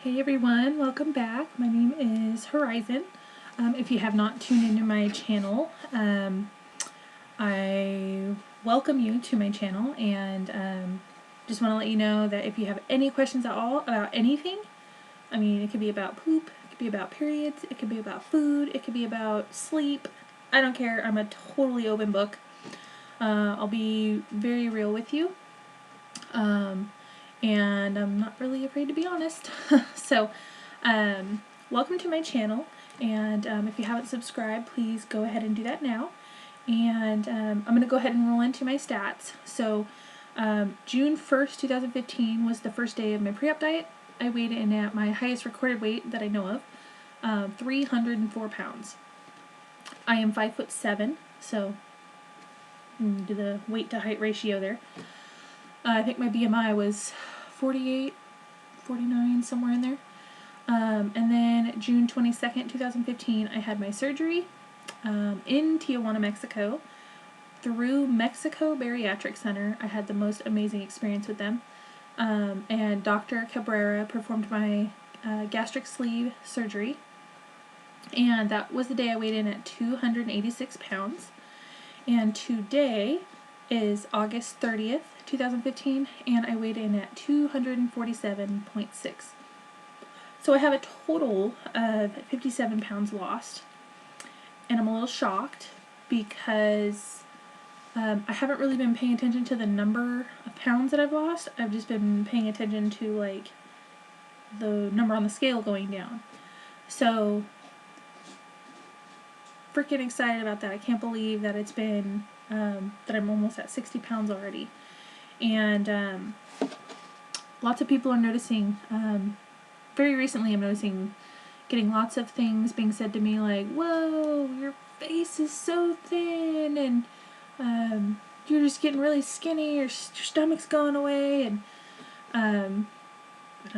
Hey everyone, welcome back. My name is Horizon. If you have not tuned into my channel, I welcome you to my channel and just want to let you know that if you have any questions at all about anything, it could be about poop, it could be about periods, it could be about food, it could be about sleep. I don't care. I'm a totally open book. I'll be very real with you. And I'm not really afraid to be honest. So, welcome to my channel, and if you haven't subscribed, please go ahead and do that now. And I'm going to go ahead and roll into my stats. So, June 1st, 2015 was the first day of my pre-op diet. I weighed in at my highest recorded weight that I know of, 304 pounds. I am 5'7", so do the weight to height ratio there. I think my BMI was 48, 49, somewhere in there. And then June 22nd, 2015, I had my surgery in Tijuana, Mexico, through Mexico Bariatric Center. I had the most amazing experience with them. And Dr. Cabrera performed my gastric sleeve surgery. And that was the day I weighed in at 286 pounds. And today is August 30th, 2015, and I weighed in at 247.6. So I have a total of 57 pounds lost, and I'm a little shocked because I haven't really been paying attention to the number of pounds that I've lost. I've just been paying attention to like the number on the scale going down. So freaking excited about that. I can't believe that it's been that I'm almost at 60 pounds already. And lots of people are noticing, very recently I'm noticing, getting lots of things being said to me like, whoa, your face is so thin, and you're just getting really skinny, your stomach's going away, and I'm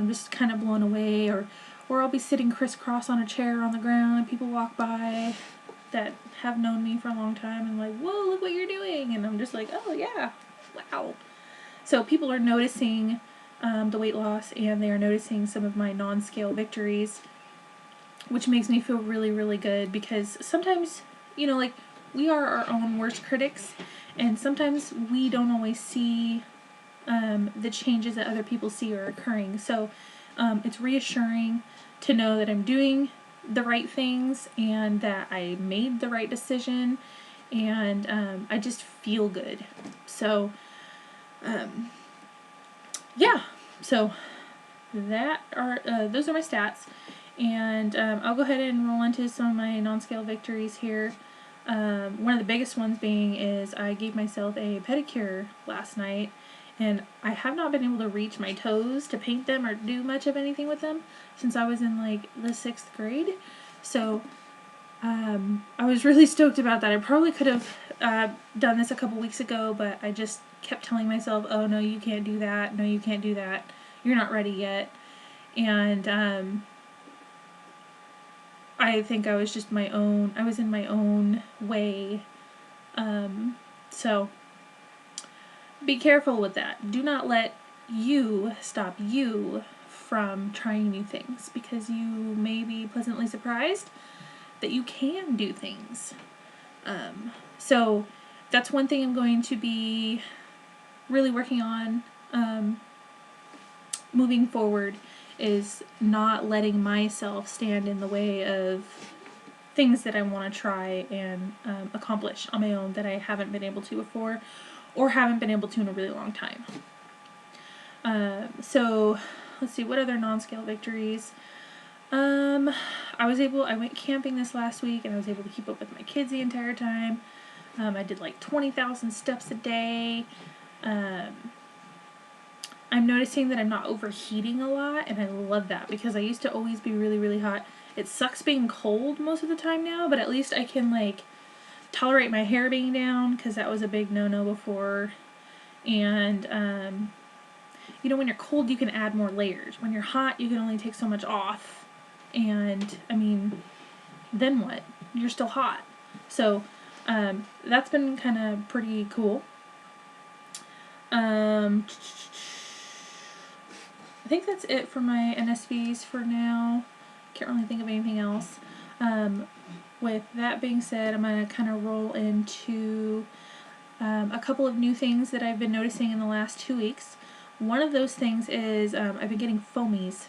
just kind of blown away. Or I'll be sitting crisscross on a chair on the ground and people walk by that have known me for a long time and like, whoa, look what you're doing, and I'm just like, oh yeah, wow. So people are noticing the weight loss, and they are noticing some of my non-scale victories, which makes me feel really, really good, because sometimes, like, we are our own worst critics, and sometimes we don't always see the changes that other people see are occurring. So it's reassuring to know that I'm doing the right things and that I made the right decision, and I just feel good. So yeah, so those are my stats, and I'll go ahead and roll into some of my non-scale victories here. One of the biggest ones being is I gave myself a pedicure last night, and I have not been able to reach my toes to paint them or do much of anything with them since I was in like the 6th grade. So I was really stoked about that. I probably could have done this a couple weeks ago, but I just kept telling myself, oh no, you can't do that, no, you can't do that, you're not ready yet. And I think I was just I was in my own way. So be careful with that. Do not let you stop you from trying new things, because you may be pleasantly surprised that you can do things. So that's one thing I'm going to be really working on moving forward, is not letting myself stand in the way of things that I want to try and accomplish on my own that I haven't been able to before, or haven't been able to in a really long time. So let's see, what other non-scale victories? I went camping this last week, and I was able to keep up with my kids the entire time. I did like 20,000 steps a day. I'm noticing that I'm not overheating a lot, and I love that, because I used to always be really, really hot. It sucks being cold most of the time now, but at least I can like tolerate my hair being down, because that was a big no-no before. And when you're cold, you can add more layers. When you're hot, you can only take so much off, and then what? You're still hot. So that's been kind of pretty cool. I think that's it for my NSVs for now. Can't really think of anything else. With that being said, I'm going to kind of roll into a couple of new things that I've been noticing in the last 2 weeks. One of those things is I've been getting foamies.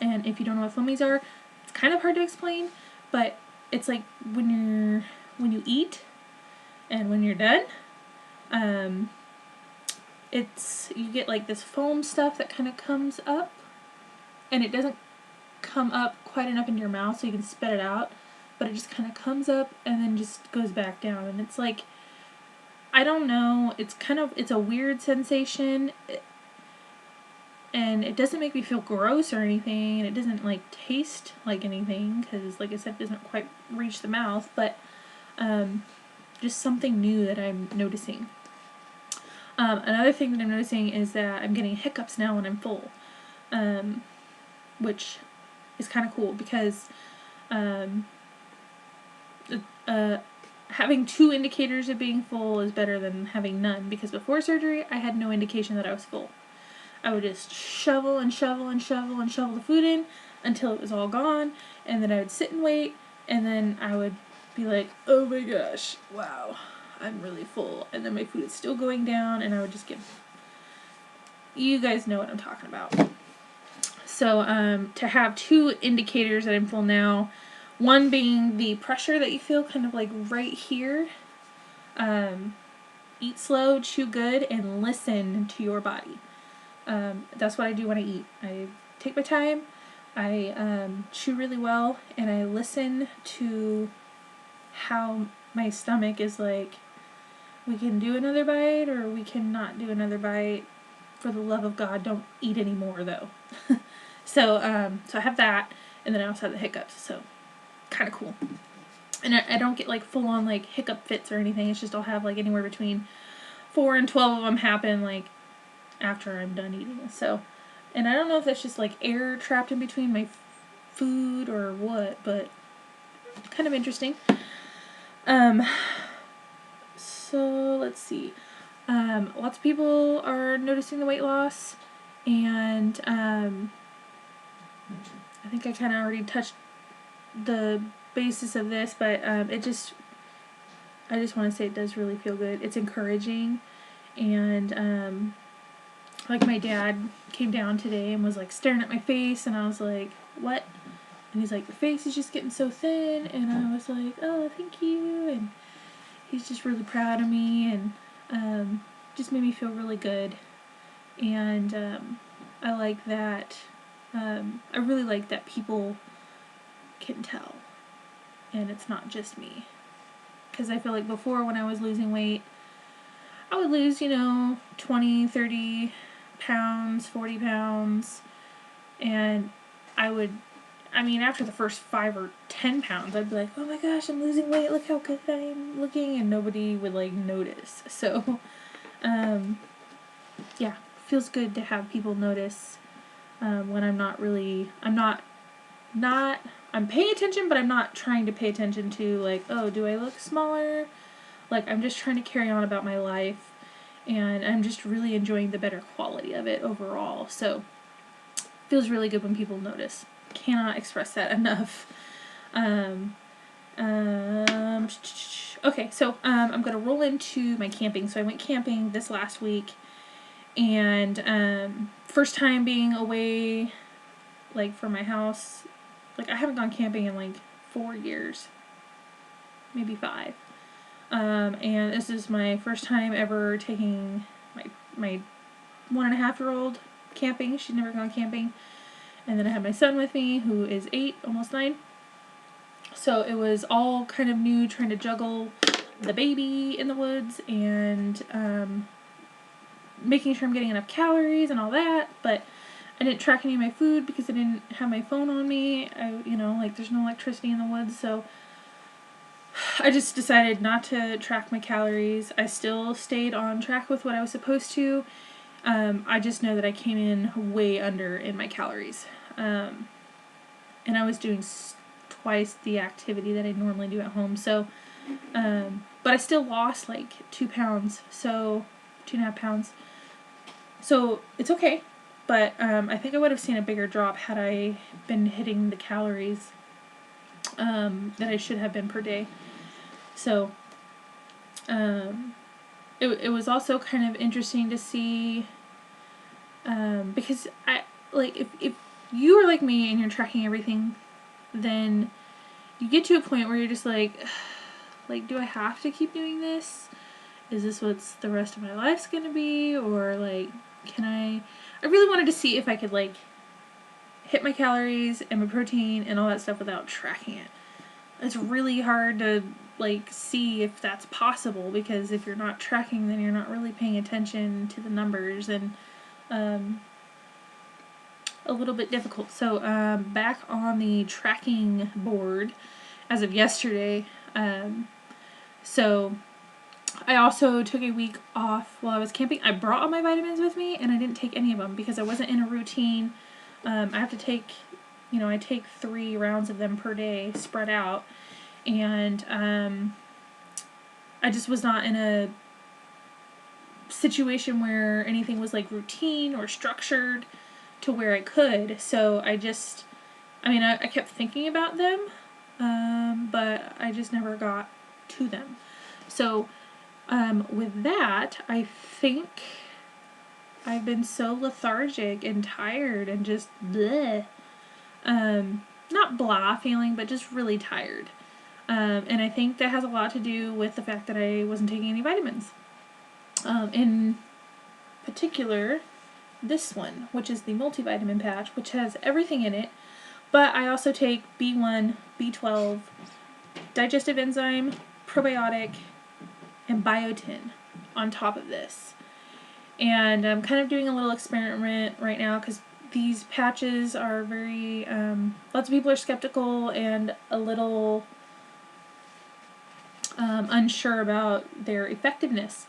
And if you don't know what foamies are, it's kind of hard to explain, but it's like when you eat and when you're done, you get like this foam stuff that kind of comes up, and it doesn't come up quite enough into your mouth so you can spit it out, but it just kind of comes up and then just goes back down, and it's like, I don't know, it's a weird sensation, and it doesn't make me feel gross or anything, and it doesn't like taste like anything, because like I said, it doesn't quite reach the mouth, but just something new that I'm noticing. Another thing that I'm noticing is that I'm getting hiccups now when I'm full, which is kind of cool, because having 2 indicators of being full is better than having none, because before surgery I had no indication that I was full. I would just shovel and shovel and shovel and shovel the food in until it was all gone, and then I would sit and wait, and then I would be like, oh my gosh, wow, I'm really full, and then my food is still going down, and I would just get, you guys know what I'm talking about. So to have 2 indicators that I'm full now, one being the pressure that you feel kind of like right here, eat slow, chew good, and listen to your body. That's what I do when I eat. I take my time, I chew really well, and I listen to how my stomach is like, we can do another bite or we cannot do another bite. For the love of God, don't eat anymore though. So I have that, and then I also have the hiccups, so kind of cool. And I don't get like full on like hiccup fits or anything. It's just I'll have like anywhere between 4 and 12 of them happen like after I'm done eating. So, and I don't know if that's just like air trapped in between my food or what, but kind of interesting. So let's see. Lots of people are noticing the weight loss, and I think I kind of already touched the basis of this, but I just want to say it does really feel good. It's encouraging, and like my dad came down today and was like staring at my face, and I was like, what? And he's like, your face is just getting so thin, and I was like, oh, thank you, and he's just really proud of me, and just made me feel really good, and I like that, I really like that people can tell, and it's not just me, because I feel like before when I was losing weight, I would lose, 20, 30 pounds, 40 pounds, and after the first 5 or 10 pounds, I'd be like, oh my gosh, I'm losing weight, look how good I'm looking, and nobody would, like, notice. So, yeah, feels good to have people notice, when I'm paying attention, but I'm not trying to pay attention to, like, oh, do I look smaller? Like, I'm just trying to carry on about my life, and I'm just really enjoying the better quality of it overall. So, feels really good when people notice. Cannot express that enough. Okay, so I'm gonna roll into my camping. So I went camping this last week, and first time being away, like, from my house. Like, I haven't gone camping in like 4 years, maybe 5. And this is my first time ever taking my 1.5-year-old camping. She's never gone camping. And then I had my son with me, who is 8, almost 9. So it was all kind of new, trying to juggle the baby in the woods and making sure I'm getting enough calories and all that. But I didn't track any of my food because I didn't have my phone on me. There's no electricity in the woods, so I just decided not to track my calories. I still stayed on track with what I was supposed to. I just know that I came in way under in my calories. And I was doing twice the activity that I normally do at home. So, but I still lost like 2 pounds. So, 2.5 pounds. So, it's okay. but I think I would have seen a bigger drop had I been hitting the calories that I should have been per day. So it was also kind of interesting to see, because I, like, if you are like me and you're tracking everything, then you get to a point where you're just like, do I have to keep doing this? Is this what's the rest of my life's gonna be? Or like, I really wanted to see if I could like hit my calories and my protein and all that stuff without tracking it. It's really hard to like see if that's possible, because if you're not tracking, then you're not really paying attention to the numbers, and a little bit difficult. So back on the tracking board as of yesterday. So I also took a week off while I was camping. I brought all my vitamins with me, and I didn't take any of them because I wasn't in a routine. I have to take, I take 3 rounds of them per day spread out, and I just was not in a situation where anything was like routine or structured to where I could. So I kept thinking about them, but I just never got to them. So with that, I think I've been so lethargic and tired and just bleh. Not blah feeling, but just really tired. And I think that has a lot to do with the fact that I wasn't taking any vitamins. In particular, this one, which is the multivitamin patch, which has everything in it, but I also take B1, B12, digestive enzyme, probiotic, and biotin on top of this. And I'm kind of doing a little experiment right now, because these patches are very, lots of people are skeptical and a little unsure about their effectiveness.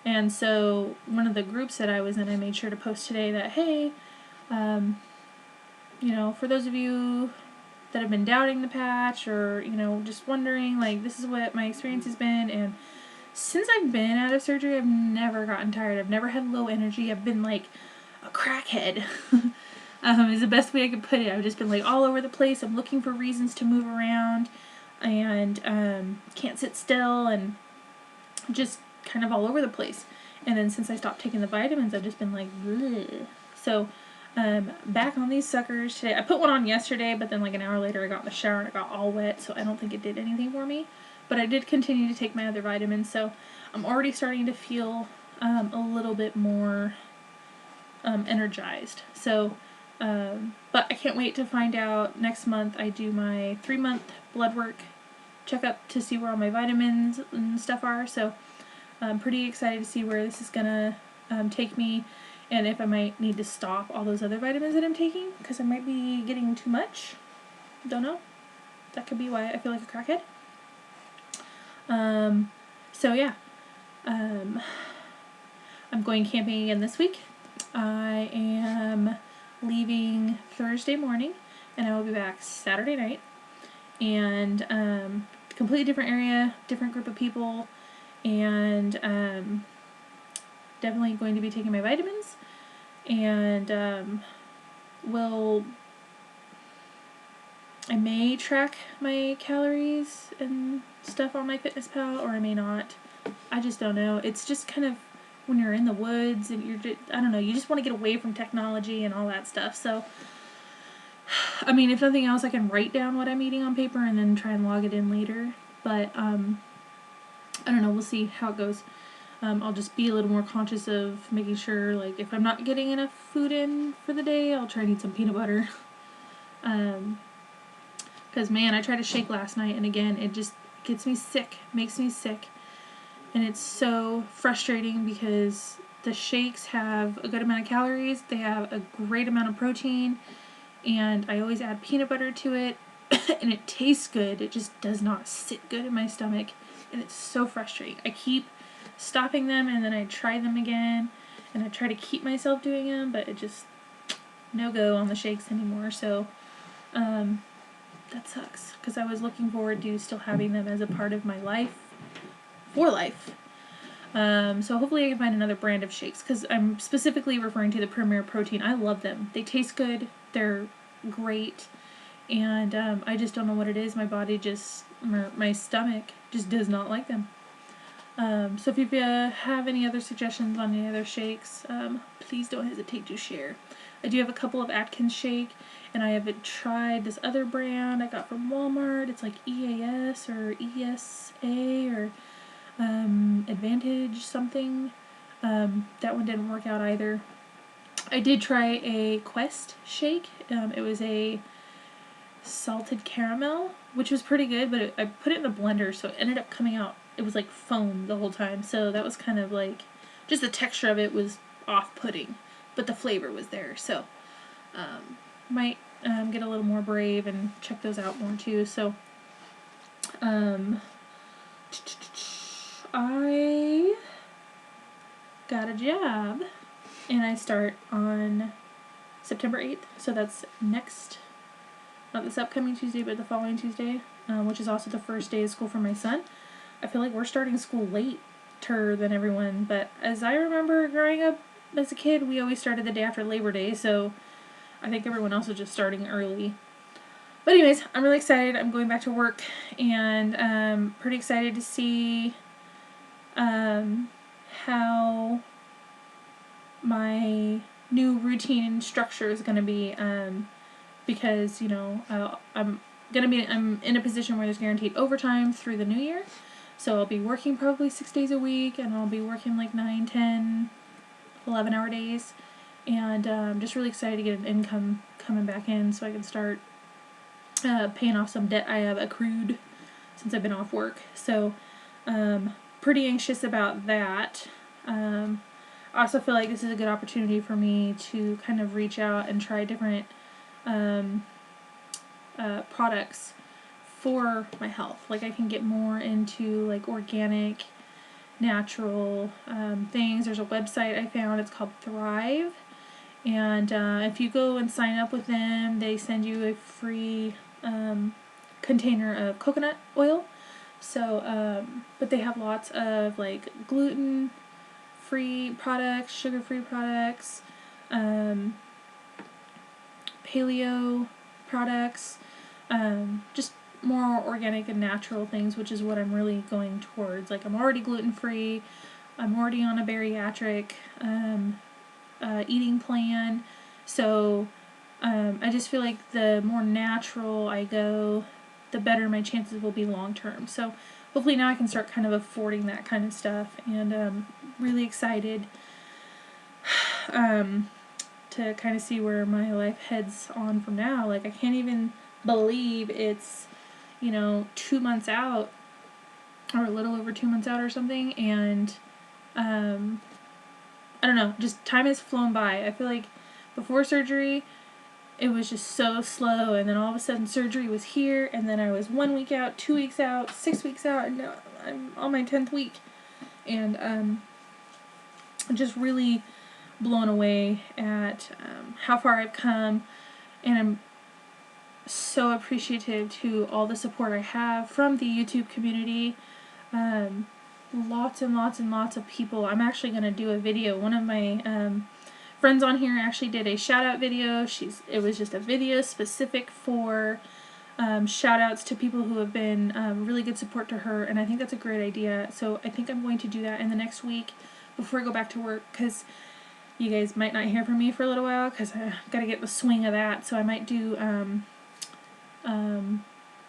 And so one of the groups that I was in, I made sure to post today that, hey, for those of you that have been doubting the patch, or, just wondering, like, this is what my experience has been. And since I've been out of surgery, I've never gotten tired. I've never had low energy. I've been like a crackhead, is the best way I could put it. I've just been like all over the place. I'm looking for reasons to move around, and can't sit still, and just kind of all over the place. And then since I stopped taking the vitamins, I've just been like, bleh. So back on these suckers today. I put one on yesterday, but then like an hour later I got in the shower and it got all wet, so I don't think it did anything for me. But I did continue to take my other vitamins, so I'm already starting to feel a little bit more energized. So, but I can't wait to find out. Next month I do my 3-month blood work checkup to see where all my vitamins and stuff are. So I'm pretty excited to see where this is gonna take me, and if I might need to stop all those other vitamins that I'm taking, because I might be getting too much. Don't know. That could be why I feel like a crackhead. So yeah, I'm going camping again this week. I am leaving Thursday morning, and I will be back Saturday night. And completely different area, different group of people, and definitely going to be taking my vitamins, and I may track my calories and stuff on MyFitnessPal, or I may not. I just don't know. It's just kind of when you're in the woods and I don't know, you just want to get away from technology and all that stuff. So, I mean, if nothing else, I can write down what I'm eating on paper and then try and log it in later. But, I don't know. We'll see how it goes. I'll just be a little more conscious of making sure, like, if I'm not getting enough food in for the day, I'll try and eat some peanut butter. Because, man, I tried to shake last night, and again, it just gets me sick, makes me sick. And it's so frustrating because the shakes have a good amount of calories, they have a great amount of protein, and I always add peanut butter to it, and it tastes good. It just does not sit good in my stomach, and it's so frustrating. I keep stopping them, and then I try them again, and I try to keep myself doing them, but it just no go on the shakes anymore. So that sucks, because I was looking forward to still having them as a part of my life for life. So hopefully I can find another brand of shakes, because I'm specifically referring to the Premier Protein. I love them. They taste good. They're great. And I just don't know what it is. My body just, my stomach just does not like them. So if you have any other suggestions on any other shakes, please don't hesitate to share. I do have a couple of Atkins shake, and I haven't tried this other brand I got from Walmart. It's like EAS or ESA or Advantage something. That one didn't work out either. I did try a Quest shake. It was a salted caramel, which was pretty good, but I put it in the blender, so it ended up coming out, it was like foam the whole time, so that was kind of like, just the texture of it was off-putting, but the flavor was there, so might get a little more brave and check those out more too. So I got a job, and I start on September 8th, so that's not this upcoming Tuesday, but the following Tuesday, which is also the first day of school for my son. I feel like we're starting school later than everyone, but as I remember growing up as a kid, we always started the day after Labor Day, so I think everyone else is just starting early. But anyways, I'm really excited. I'm going back to work, and pretty excited to see how my new routine and structure is going to be, because, you know, I'm in a position where there's guaranteed overtime through the new year, so I'll be working probably 6 days a week, and I'll be working like 9, 10, 11-hour days, and I'm just really excited to get an income coming back in so I can start paying off some debt I have accrued since I've been off work. So pretty anxious about that. I also feel like this is a good opportunity for me to kind of reach out and try different products for my health. Like, I can get more into like organic, natural things. There's a website I found, it's called Thrive, and if you go and sign up with them, they send you a free container of coconut oil. So but they have lots of like gluten free products, sugar free products, paleo products, just more organic and natural things, which is what I'm really going towards. Like, I'm already gluten free, I'm already on a bariatric eating plan, so I just feel like the more natural I go, the better my chances will be long term. So hopefully now I can start kind of affording that kind of stuff, and really excited to kind of see where my life heads on from now. Like, I can't even believe it's, 2 months out, or a little over 2 months out or something, and I don't know, just time has flown by. I feel like before surgery it was just so slow, and then all of a sudden surgery was here, and then I was 1 week out, 2 weeks out, 6 weeks out, and now I'm on my 10th week, and I'm just really blown away at how far I've come, and I'm so appreciative to all the support I have from the YouTube community. Lots and lots and lots of people. I'm actually going to do a video. One of my friends on here actually did a shout out video. It was just a video specific for shout outs to people who have been really good support to her, and I think that's a great idea. So I think I'm going to do that in the next week before I go back to work, because you guys might not hear from me for a little while because I got to get the swing of that. So I might do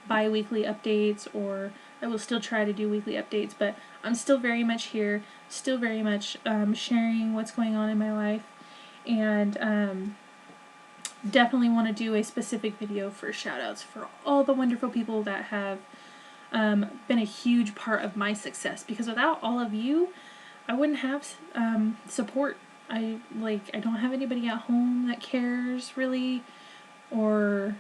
bi-weekly updates, or I will still try to do weekly updates, but I'm still very much here, still very much sharing what's going on in my life, and definitely want to do a specific video for shout-outs for all the wonderful people that have been a huge part of my success, because without all of you, I wouldn't have support. I don't have anybody at home that cares, really, or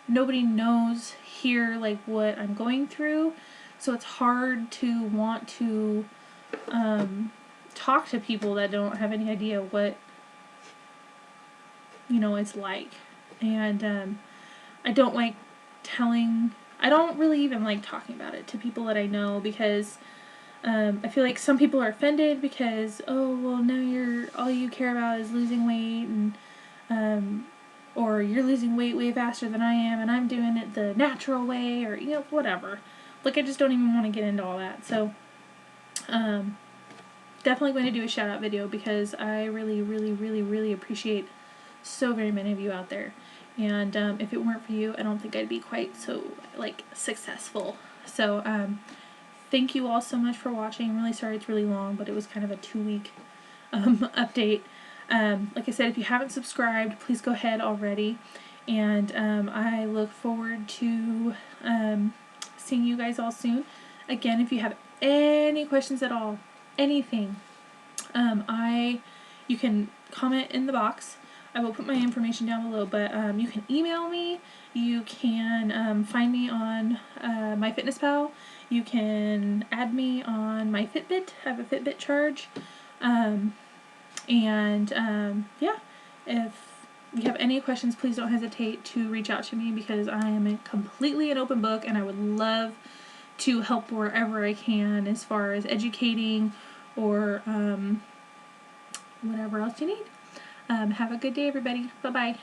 nobody knows here like what I'm going through, so it's hard to want to talk to people that don't have any idea what it's like. And I don't really even like talking about it to people that I know, because I feel like some people are offended because, oh, well, now all you care about is losing weight, and or you're losing weight way faster than I am, and I'm doing it the natural way, or, you know, whatever. Like, I just don't even want to get into all that. So, definitely going to do a shout out video because I really, really, really, really appreciate so very many of you out there. And if it weren't for you, I don't think I'd be quite so, like, successful. So, thank you all so much for watching. I'm really sorry it's really long, but it was kind of a 2-week update. Like I said, if you haven't subscribed, please go ahead already. And I look forward to seeing you guys all soon. Again, if you have any questions at all, anything, you can comment in the box. I will put my information down below, but you can email me. You can find me on MyFitnessPal. You can add me on my FitBit. I have a FitBit charge. Yeah, if you have any questions, please don't hesitate to reach out to me because I am completely an open book, and I would love to help wherever I can as far as educating or whatever else you need. Have a good day, everybody. Bye-bye.